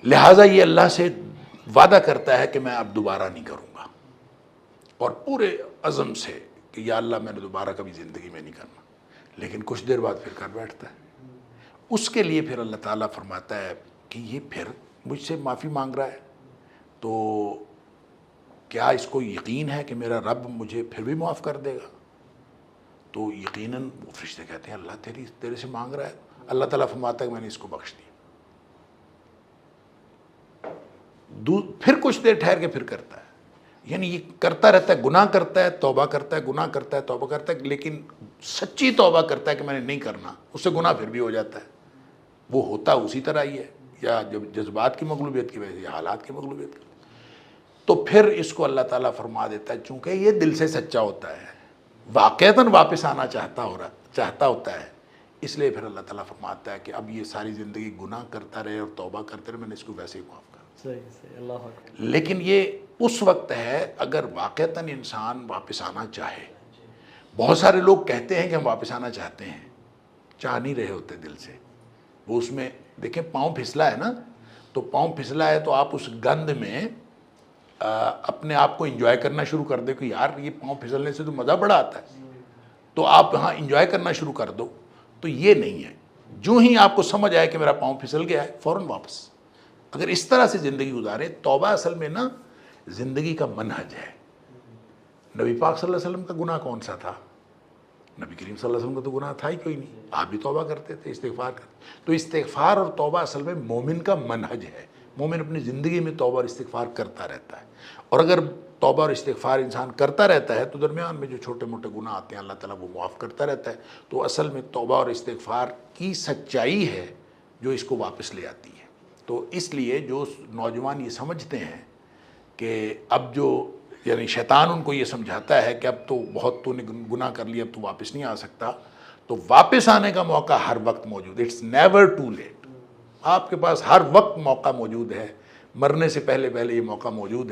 لہٰذا یہ اللہ سے وعدہ کرتا ہے کہ میں اب دوبارہ نہیں کروں گا، اور پورے عزم سے کہ یا اللہ میں نے دوبارہ کبھی زندگی میں نہیں کرنا، لیکن کچھ دیر بعد پھر کر بیٹھتا ہے۔ اس کے لیے پھر اللہ تعالیٰ فرماتا ہے کہ یہ پھر مجھ سے معافی مانگ رہا ہے، تو کیا اس کو یقین ہے کہ میرا رب مجھے پھر بھی معاف کر دے گا؟ تو یقیناً وہ فرشتے کہتے ہیں اللہ تیرے سے مانگ رہا ہے۔ اللہ تعالیٰ فرماتا ہے کہ میں نے اس کو بخش دیا۔ پھر کچھ دیر ٹھہر کے پھر کرتا ہے، یعنی یہ کرتا رہتا ہے، گناہ کرتا ہے، توبہ کرتا ہے، گناہ کرتا ہے، توبہ کرتا ہے، لیکن سچی توبہ کرتا ہے کہ میں نے نہیں کرنا، اس سے گناہ پھر بھی ہو جاتا ہے۔ وہ ہوتا اسی طرح ہی ہے، یا جب جذبات کی مغلوبیت کی وجہ سے یا حالات کی مغلوبیت کی، تو پھر اس کو اللہ تعالیٰ فرما دیتا ہے چونکہ یہ دل سے سچا ہوتا ہے، واقعتاً واپس آنا چاہتا ہوتا ہے، اس لیے پھر اللہ تعالیٰ فرماتا ہے کہ اب یہ ساری زندگی گناہ کرتا رہے اور توبہ کرتے رہے، میں نے اس کو ویسے ہی معاف کر۔ صحیح، اللہ اکبر۔ لیکن یہ اس وقت ہے اگر واقعتاً انسان واپس آنا چاہے۔ بہت سارے لوگ کہتے ہیں کہ ہم واپس آنا چاہتے ہیں، چاہ نہیں رہے ہوتے دل سے۔ وہ اس میں دیکھیں پاؤں پھسلا ہے نا، تو پاؤں پھسلا ہے تو آپ اس گند میں اپنے آپ کو انجوائے کرنا شروع کر دے کہ یار یہ پاؤں پھسلنے سے تو مزہ بڑا آتا ہے، تو آپ ہاں انجوائے کرنا شروع کر دو۔ تو یہ نہیں ہے، جو ہی آپ کو سمجھ آئے کہ میرا پاؤں پھسل گیا ہے فوراً واپس۔ اگر اس طرح سے زندگی گزارے، توبہ اصل میں نا زندگی کا منہج ہے۔ نبی پاک صلی اللہ علیہ وسلم کا گناہ کون سا تھا؟ نبی کریم صلی اللہ علیہ وسلم کا تو گناہ تھا ہی کوئی نہیں، آپ بھی توبہ کرتے تھے، استغفار کرتے۔ تو استغفار اور توبہ اصل میں مومن کا منہج ہے۔ مومن اپنی زندگی میں توبہ اور استغفار کرتا رہتا ہے، اور اگر توبہ اور استغفار انسان کرتا رہتا ہے تو درمیان میں جو چھوٹے موٹے گناہ آتے ہیں اللہ تعالیٰ وہ معاف کرتا رہتا ہے۔ تو اصل میں توبہ اور استغفار کی سچائی ہے جو اس کو واپس لے آتی ہے۔ تو اس لیے جو نوجوان یہ سمجھتے ہیں کہ اب جو یعنی شیطان ان کو یہ سمجھاتا ہے کہ اب تو بہت تو نے گناہ کر لیا، اب تو واپس نہیں آ سکتا، تو واپس آنے کا موقع ہر وقت موجود ہے۔ It's never too late. آپ کے پاس ہر وقت موقع موجود ہے، مرنے سے پہلے یہ موقع موجود ہے۔